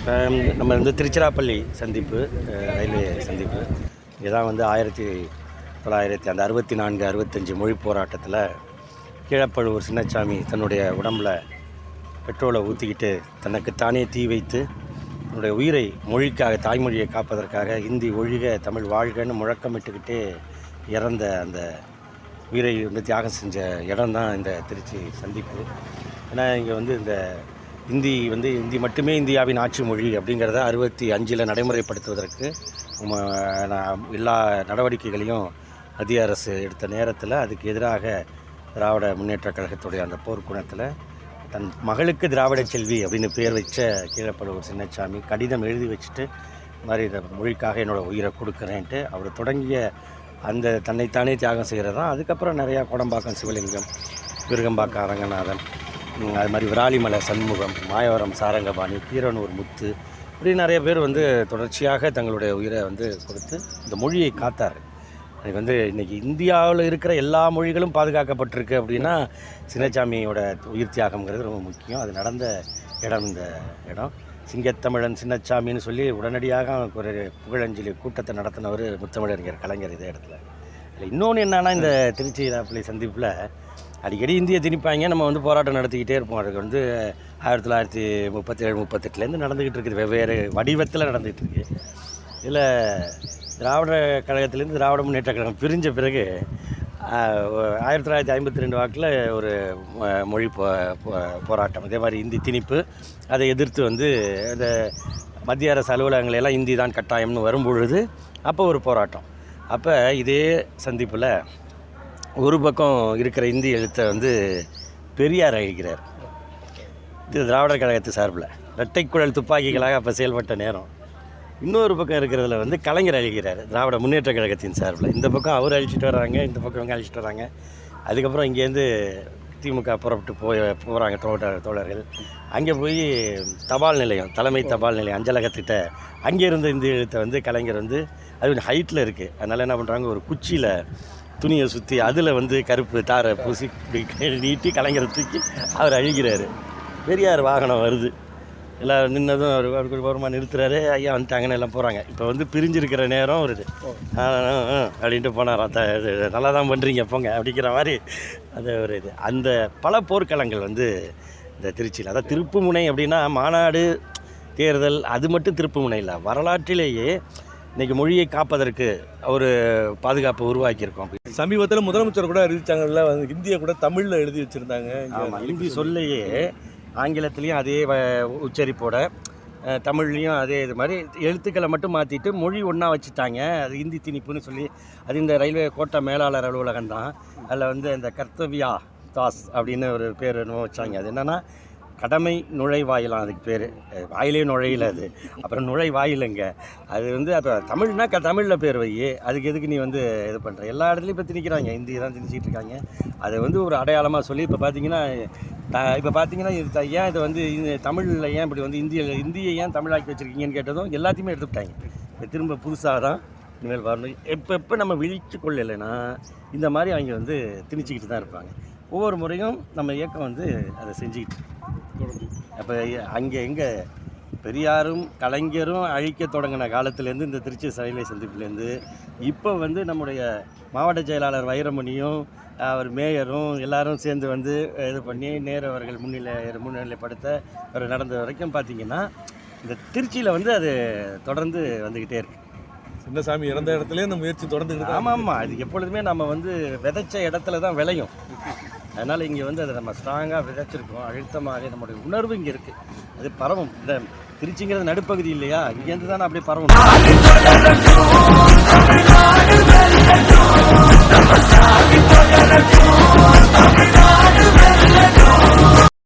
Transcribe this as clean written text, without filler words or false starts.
நம்ம திருச்சிராப்பள்ளி சந்திப்பு, ரயில்வே சந்திப்பு. இதுதான் 1964 65 மொழி போராட்டத்தில் கீழப்பழுவூர் சின்னசாமி தன்னுடைய உடம்பில் பெட்ரோலை ஊற்றிக்கிட்டு தனக்கு தானே தீ வைத்து தன்னுடைய உயிரை மொழிக்காக, தாய்மொழியை காப்பதற்காக இந்தி ஒழிக தமிழ் வாழ்கன்னு முழக்கமிட்டுக்கிட்டே இறந்த அந்த உயிரை தியாகம் செஞ்ச இடம் தான் இந்த திருச்சி சந்திப்பு. ஏன்னா இங்கே இந்த இந்தி மட்டுமே இந்தியாவின் ஆட்சி மொழி அப்படிங்கிறத 65 நடைமுறைப்படுத்துவதற்கு எல்லா நடவடிக்கைகளையும் மத்திய அரசு எடுத்த நேரத்தில் அதுக்கு எதிராக திராவிட முன்னேற்ற கழகத்துடைய அந்த போர்க்குணத்தில் தன் மகளுக்கு திராவிட செல்வி அப்படின்னு பேர் வச்ச கீழப்பழுவூர் சின்னசாமி கடிதம் எழுதி வச்சுட்டு இந்த மாதிரி இந்த மொழிக்காக என்னோடய உயிரை கொடுக்குறேன்ட்டு அவர் தொடங்கிய அந்த தன்னைத்தானே தியாகம் செய்கிறது தான். அதுக்கப்புறம் நிறையா கோடம்பாக்கம் சிவலிங்கம், விருகம்பாக்கம் அரங்கநாதன், அது மாதிரி விராலிமலை சண்முகம், மாயவரம் சாரங்கபாணி, கீரனூர் முத்து, இப்படி நிறைய பேர் தொடர்ச்சியாக தங்களுடைய உயிரை கொடுத்து இந்த மொழியை காத்தார். எனக்கு இன்றைக்கி இந்தியாவில் இருக்கிற எல்லா மொழிகளும் பாதுகாக்கப்பட்டிருக்கு அப்படின்னா சின்னசாமியோட உயிர் தியாகம்ங்கிறது ரொம்ப முக்கியம். அது நடந்த இடம் இந்த இடம். சிங்கத்தமிழன் சின்னசாமின்னு சொல்லி உடனடியாக ஒரு புகழஞ்சலி கூட்டத்தை நடத்தினவர் முத்தமிழறிஞர் கலைஞர் இதே இடத்துல. இல்லை இன்னொன்று என்னன்னா, இந்த திருச்சிராப்பள்ளி சந்திப்பில் அடிக்கடி இந்தியை திணிப்பாங்க, நம்ம போராட்டம் நடத்திக்கிட்டே இருப்போம். அதுக்கு 1937 38 நடந்துக்கிட்டு இருக்குது, வெவ்வேறு வடிவத்தில் நடந்துக்கிட்டு இருக்குது. இதில் திராவிட கழகத்திலேருந்து திராவிட முன்னேற்ற கழகம் பிரிஞ்ச பிறகு 1952 வாக்கில் ஒரு மொழி போராட்டம், இதே மாதிரி இந்தி திணிப்பு, அதை எதிர்த்து இந்த மத்திய அரசு அலுவலகங்களெல்லாம் இந்தி தான் கட்டாயம்னு வரும்பொழுது அப்போ ஒரு போராட்டம். அப்போ இதே சந்திப்பில் ஒரு பக்கம் இருக்கிற இந்தி எழுத்தை பெரியார் அழிக்கிறார். இது திராவிடர் கழகத்து சார்பில் இரட்டைக்குழல் துப்பாக்கிகளாக அப்போ செயல்பட்ட நேரம். இன்னொரு பக்கம் இருக்கிறதுல கலைஞர் அழிக்கிறார் திராவிட முன்னேற்ற கழகத்தின் சார்பில். இந்த பக்கம் அவர் அழிச்சிட்டு வர்றாங்க, இந்த பக்கம் இவங்க அழிச்சிட்டு வராங்க. அதுக்கப்புறம் இங்கேருந்து திமுக புறப்பட்டு போகிறாங்க தோழர்கள். அங்கே போய் தபால் நிலையம், தலைமை தபால் நிலையம் அஞ்சலகத்திட்ட அங்கே இருந்த இந்தி எழுத்தை கலைஞர் அது கொஞ்சம் ஹைட்டில் இருக்குது. அதனால் என்ன பண்ணுறாங்க, ஒரு குச்சியில் துணியை சுற்றி அதில் கருப்பு தாரை பூசி நீட்டி கலைஞரை தூக்கி அவர் அழிக்கிறார். பெரியார் வாகனம் வருது, எல்லோரும் நின்னதும் அவர் ஓரமாக நிறுத்துறாரு. ஐயா வந்துட்டாங்கன்னு எல்லாம் போகிறாங்க. இப்போ பிரிஞ்சிருக்கிற நேரம் வருது. அப்படின்ட்டு போனாராம், நல்லா தான் பண்ணுறீங்க போங்க அப்படிங்கிற மாதிரி. அது ஒரு இது. அந்த பல போர்க்களங்கள் இந்த திருச்சியில், அதாவது திருப்பு முனை அப்படின்னா மாநாடு தேர்தல் அது மட்டும் திருப்பு முனை இல்லை, வரலாற்றிலேயே இன்றைக்கி மொழியை காப்பதற்கு ஒரு பாதுகாப்பை உருவாக்கியிருக்கோம். சமீபத்தில் முதலமைச்சர் கூட அறிவித்தாங்கல்ல, ஹிந்தியை கூட தமிழில் எழுதி வச்சுருந்தாங்க. ஆமாம், ஹிந்தி சொல்லையே ஆங்கிலத்துலேயும் அதே உச்சரிப்போட, தமிழ்லேயும் அதே இது மாதிரி எழுத்துக்களை மட்டும் மாற்றிட்டு மொழி ஒன்றா வச்சுட்டாங்க. அது ஹிந்தி திணிப்புன்னு சொல்லி, அது இந்த ரயில்வே கோட்ட மேலாளர் அலுவலகம் தான். அதில் இந்த கர்த்தவ்யா தாஸ் அப்படின்னு ஒரு பேர் என்னமோ வச்சாங்க. அது என்னென்னா கடமை நுழைவாயிலாம், அதுக்கு பேர். வாயிலே நுழையில அது, அப்புறம் நுழைவாயிலுங்க. அது அப்போ தமிழ்னா தமிழில் பேர் வை, அதுக்கு எதுக்கு நீ இது பண்ணுற? எல்லா இடத்துலையும் இப்போ திணிக்கிறாங்க, ஹிந்தி தான் திணிச்சிட்டு இருக்காங்க. அதை ஒரு அடையாளமாக சொல்லி இப்போ பார்த்தீங்கன்னா இது ஏன் இது தமிழில் ஏன் இப்படி இந்தியை ஏன் தமிழாக்கி வச்சுருக்கீங்கன்னு கேட்டதும் எல்லாத்தையுமே எடுத்துக்கிட்டாங்க. இப்போ திரும்ப புதுசாக தான் இனிமேல் வரணும். எப்போ நம்ம விழித்து கொள்ளலைன்னா இந்த மாதிரி அவங்க திணிச்சிக்கிட்டு தான் இருப்பாங்க. ஒவ்வொரு முறையும் நம்ம இயக்கம் அதை செஞ்சுக்கிட்டு. அப்போ எங்கே பெரியாரும் கலைஞரும் அழிக்க தொடங்கின காலத்துலேருந்து இந்த திருச்சி ரயில்வே சந்திப்புலேருந்து இப்போ நம்முடைய மாவட்ட செயலாளர் வைரமணியும் அவர் மேயரும் எல்லாரும் சேர்ந்து இது பண்ணி நேரு அவர்கள் முன்னிலைப்படுத்த அவர் நடந்த வரைக்கும் பார்த்திங்கன்னா இந்த திருச்சியில் அது தொடர்ந்து வந்துக்கிட்டே இருக்குது. சின்னசாமி இறந்த இடத்துலேயே இந்த முயற்சி தொடர்ந்து. ஆமாம், அது எப்பொழுதுமே நம்ம விதைச்ச இடத்துல தான் விளையும். அதனால் இங்கே அதை நம்ம ஸ்ட்ராங்காக விதைச்சிருக்கோம், அழுத்தமாக நம்முடைய உணர்வு இங்கே இருக்குது. அது பரவும். இந்த திருச்சிங்கிறது நடுப்பகுதி இல்லையா, இங்கேருந்து தானே அப்படியே பரவும்.